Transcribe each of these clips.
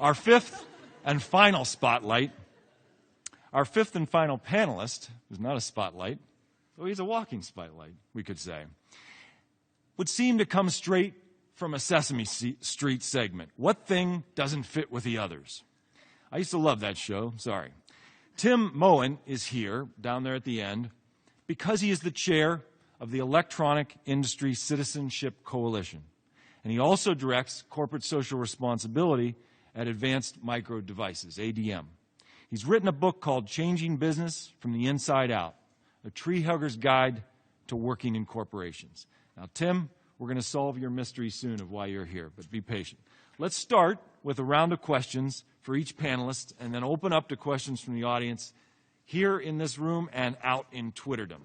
Our fifth and final spotlight, our fifth and final panelist, who's not a spotlight, though he's a walking spotlight, we could say, would seem to come straight from a Sesame Street segment. What thing doesn't fit with the others? I used to love that show, sorry. Tim Moen is here, down there at the end, because he is the chair of the Electronic Industry Citizenship Coalition. And he also directs corporate social responsibility at Advanced Micro Devices, ADM. He's written a book called Changing Business from the Inside Out, a tree hugger's guide to working in corporations. Now, Tim, we're going to solve your mystery soon of why you're here, but be patient. Let's start with a round of questions for each panelist and then open up to questions from the audience here in this room and out in Twitterdom.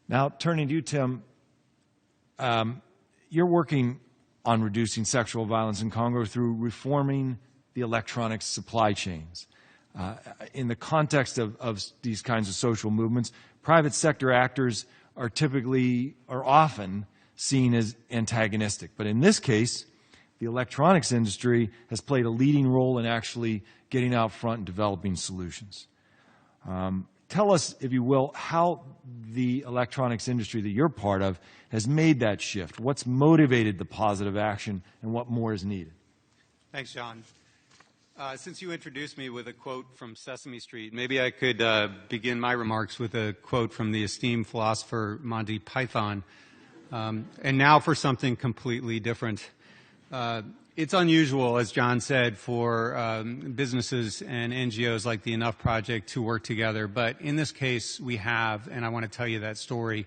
Now, turning to you, Tim, you're working on reducing sexual violence in Congo through reforming the electronics supply chains. In the context of these kinds of social movements, private sector actors are often seen as antagonistic. But in this case, the electronics industry has played a leading role in actually getting out front and developing solutions. Tell us, if you will, how the electronics industry that you're part of has made that shift. What's motivated the positive action and what more is needed? Thanks, John. Since you introduced me with a quote from Sesame Street, maybe I could begin my remarks with a quote from the esteemed philosopher Monty Python. And now for something completely different. It's unusual, as John said, for businesses and NGOs like the Enough Project to work together. But in this case, we have, and I want to tell you that story.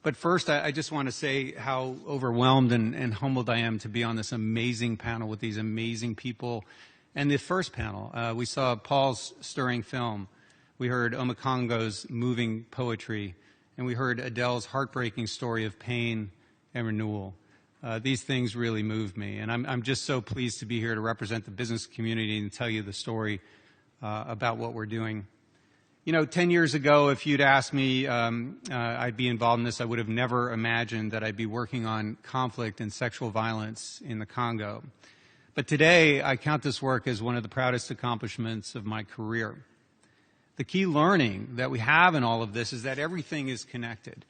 But first, I just want to say how overwhelmed and humbled I am to be on this amazing panel with these amazing people. And the first panel, we saw Paul's stirring film. We heard Omakongo's moving poetry. And we heard Adele's heartbreaking story of pain and renewal. These things really moved me, and I'm just so pleased to be here to represent the business community and tell you the story about what we're doing. You know, 10 years ago, if you'd asked me I'd be involved in this, I would have never imagined that I'd be working on conflict and sexual violence in the Congo. But today, I count this work as one of the proudest accomplishments of my career. The key learning that we have in all of this is that everything is connected.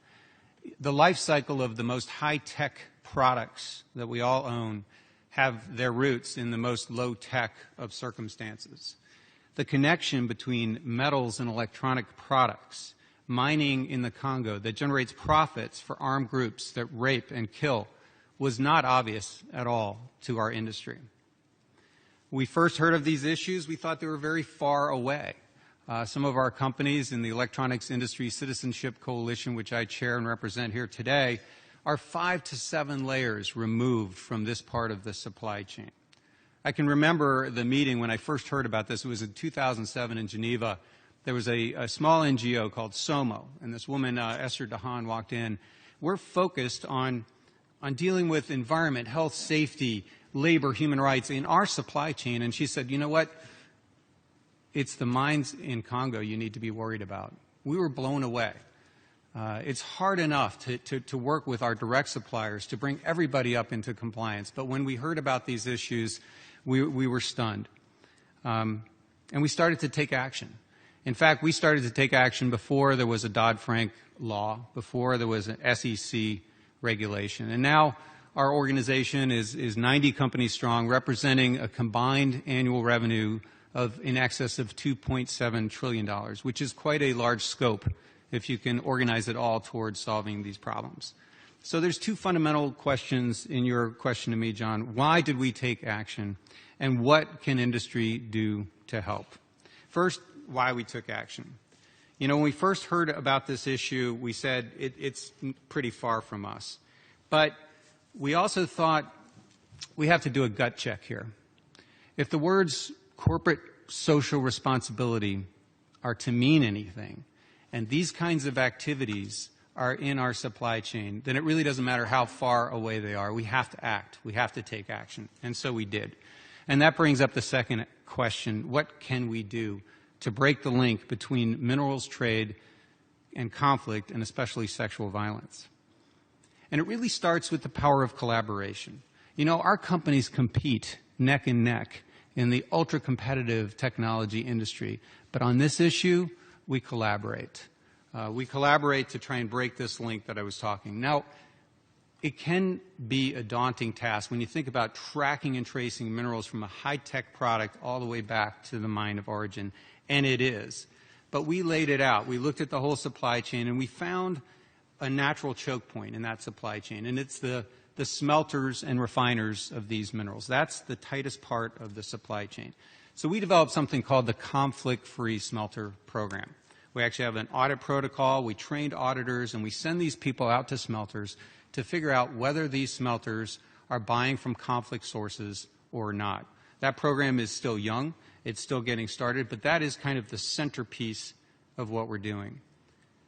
The life cycle of the most high-tech products that we all own have their roots in the most low-tech of circumstances. The connection between metals and electronic products, mining in the Congo that generates profits for armed groups that rape and kill, was not obvious at all to our industry. We first heard of these issues, we thought they were very far away. Some of our companies in the Electronics Industry Citizenship Coalition, which I chair and represent here today, are 5 to 7 layers removed from this part of the supply chain. I can remember the meeting when I first heard about this. It was in 2007 in Geneva. There was a small NGO called SOMO, and this woman, Esther Dahan, walked in. We're focused on dealing with environment, health, safety, labor, human rights in our supply chain. And she said, you know what? It's the mines in Congo you need to be worried about. We were blown away. It's hard enough to work with our direct suppliers to bring everybody up into compliance. But when we heard about these issues, we were stunned. And we started to take action. In fact, we started to take action before there was a Dodd-Frank law, before there was an SEC regulation. And now our organization is 90 companies strong, representing a combined annual revenue of in excess of $2.7 trillion, which is quite a large scope if you can organize it all towards solving these problems. So there's two fundamental questions in your question to me, John. Why did we take action, and what can industry do to help? First, why we took action. You know, when we first heard about this issue, we said it's pretty far from us. But we also thought we have to do a gut check here. If the words corporate social responsibility are to mean anything, and these kinds of activities are in our supply chain, then it really doesn't matter how far away they are. We have to act. We have to take action. And so we did. And that brings up the second question: what can we do to break the link between minerals trade and conflict, and especially sexual violence? And it really starts with the power of collaboration. You know, our companies compete neck and neck in the ultra-competitive technology industry. But on this issue, we collaborate. We collaborate to try and break this link that I was talking. Now, it can be a daunting task when you think about tracking and tracing minerals from a high-tech product all the way back to the mine of origin, and it is. But we laid it out. We looked at the whole supply chain, and we found a natural choke point in that supply chain, and it's the smelters and refiners of these minerals. That's the tightest part of the supply chain. So we developed something called the Conflict-Free Smelter Program. We actually have an audit protocol. We trained auditors, and we send these people out to smelters to figure out whether these smelters are buying from conflict sources or not. That program is still young. It's still getting started, but that is kind of the centerpiece of what we're doing.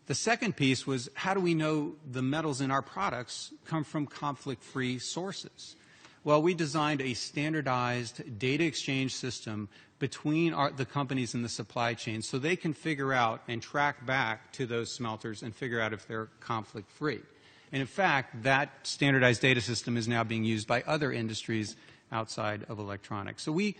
The second piece was, how do we know the metals in our products come from conflict-free sources? Well, we designed a standardized data exchange system between the companies in the supply chain so they can figure out and track back to those smelters and figure out if they're conflict-free. And in fact, that standardized data system is now being used by other industries outside of electronics. So we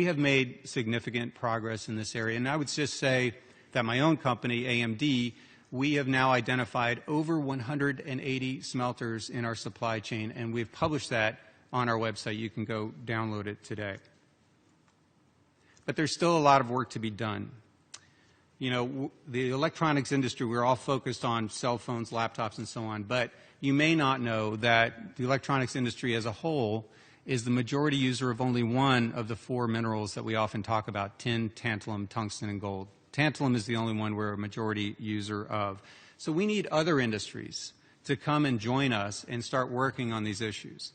have made significant progress in this area. And I would just say that my own company, AMD, we have now identified over 180 smelters in our supply chain, and we've published that on our website. You can go download it today. But there's still a lot of work to be done. You know, the electronics industry, we're all focused on cell phones, laptops, and so on, but you may not know that the electronics industry as a whole is the majority user of only one of the four minerals that we often talk about: tin, tantalum, tungsten, and gold. Tantalum is the only one we're a majority user of. So we need other industries to come and join us and start working on these issues.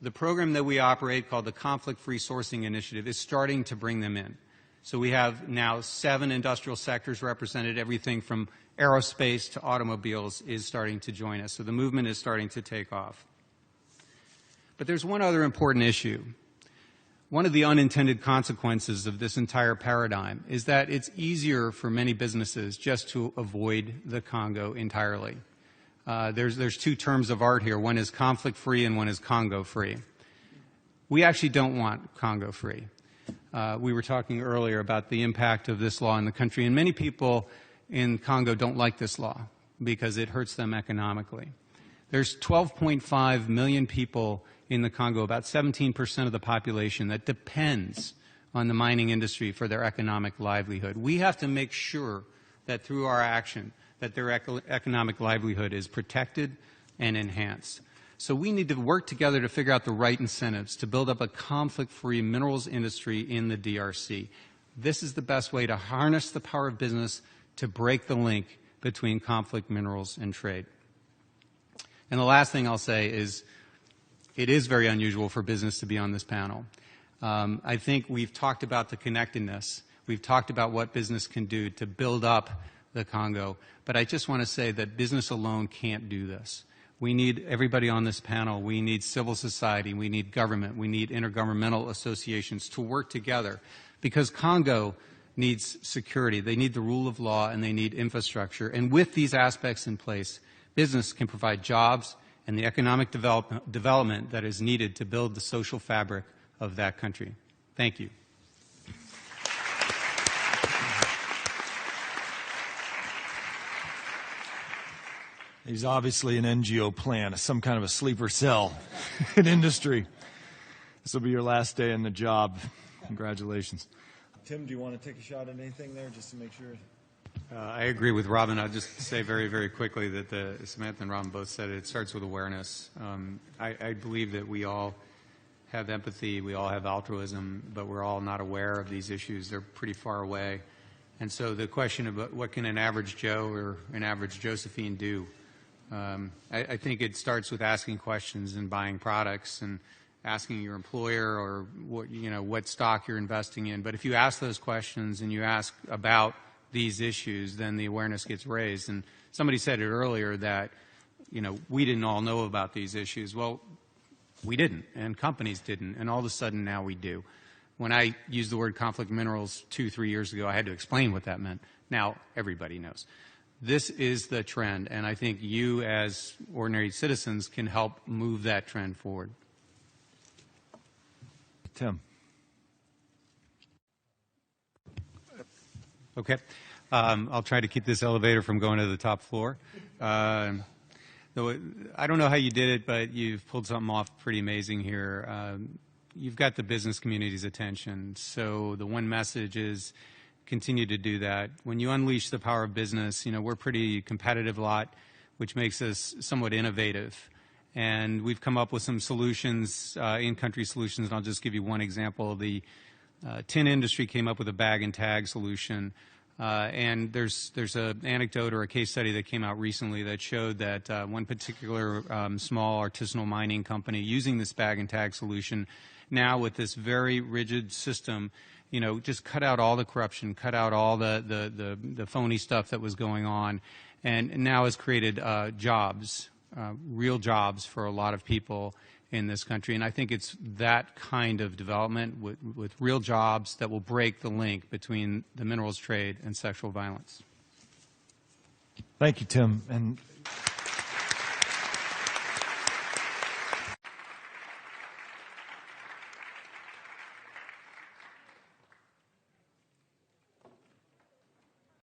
The program that we operate, called the Conflict-Free Sourcing Initiative, is starting to bring them in. So we have now 7 industrial sectors represented. Everything from aerospace to automobiles is starting to join us. So the movement is starting to take off. But there's one other important issue. One of the unintended consequences of this entire paradigm is that it's easier for many businesses just to avoid the Congo entirely. There's 2 terms of art here. One is conflict-free and one is Congo-free. We actually don't want Congo-free. We were talking earlier about the impact of this law in the country, and many people in Congo don't like this law because it hurts them economically. There's 12.5 million people in the Congo, about 17% of the population, that depends on the mining industry for their economic livelihood. We have to make sure that through our action that their economic livelihood is protected and enhanced. So we need to work together to figure out the right incentives to build up a conflict-free minerals industry in the DRC. This is the best way to harness the power of business to break the link between conflict minerals and trade. And the last thing I'll say is it is very unusual for business to be on this panel. I think we've talked about the connectedness. We've talked about what business can do to build up the Congo. But I just want to say that business alone can't do this. We need everybody on this panel. We need civil society. We need government. We need intergovernmental associations to work together, because Congo needs security. They need the rule of law, and they need infrastructure. And with these aspects in place, business can provide jobs and the economic development that is needed to build the social fabric of that country. Thank you. He's obviously an NGO plan, some kind of a sleeper cell in industry. This will be your last day in the job. Congratulations. Tim, do you want to take a shot at anything there just to make sure? I agree with Robin. I'll just say very, very quickly that Samantha and Robin both said it starts with awareness. I believe that we all have empathy, we all have altruism, but we're all not aware of these issues. They're pretty far away. And so the question about what can an average Joe or an average Josephine do, I think it starts with asking questions and buying products and asking your employer or what stock you're investing in. But if you ask those questions and you ask about these issues, then the awareness gets raised. And somebody said it earlier that, we didn't all know about these issues. Well, we didn't, and companies didn't, and all of a sudden now we do. When I used the word conflict minerals 2-3 years ago, I had to explain what that meant. Now everybody knows. This is the trend, and I think you as ordinary citizens can help move that trend forward. Tim. Okay. I'll try to keep this elevator from going to the top floor. Though I don't know how you did it, but you've pulled something off pretty amazing here. You've got the business community's attention. So the one message is continue to do that. When you unleash the power of business, we're a pretty competitive lot, which makes us somewhat innovative. And we've come up with some solutions, in-country solutions, and I'll just give you one example. The tin industry came up with a bag and tag solution. And there's an anecdote or a case study that came out recently that showed that one particular small artisanal mining company using this bag and tag solution now with this very rigid system, just cut out all the corruption, cut out all the phony stuff that was going on, and now has created jobs, real jobs for a lot of people in this country. And I think it's that kind of development with real jobs that will break the link between the minerals trade and sexual violence. Thank you, Tim. And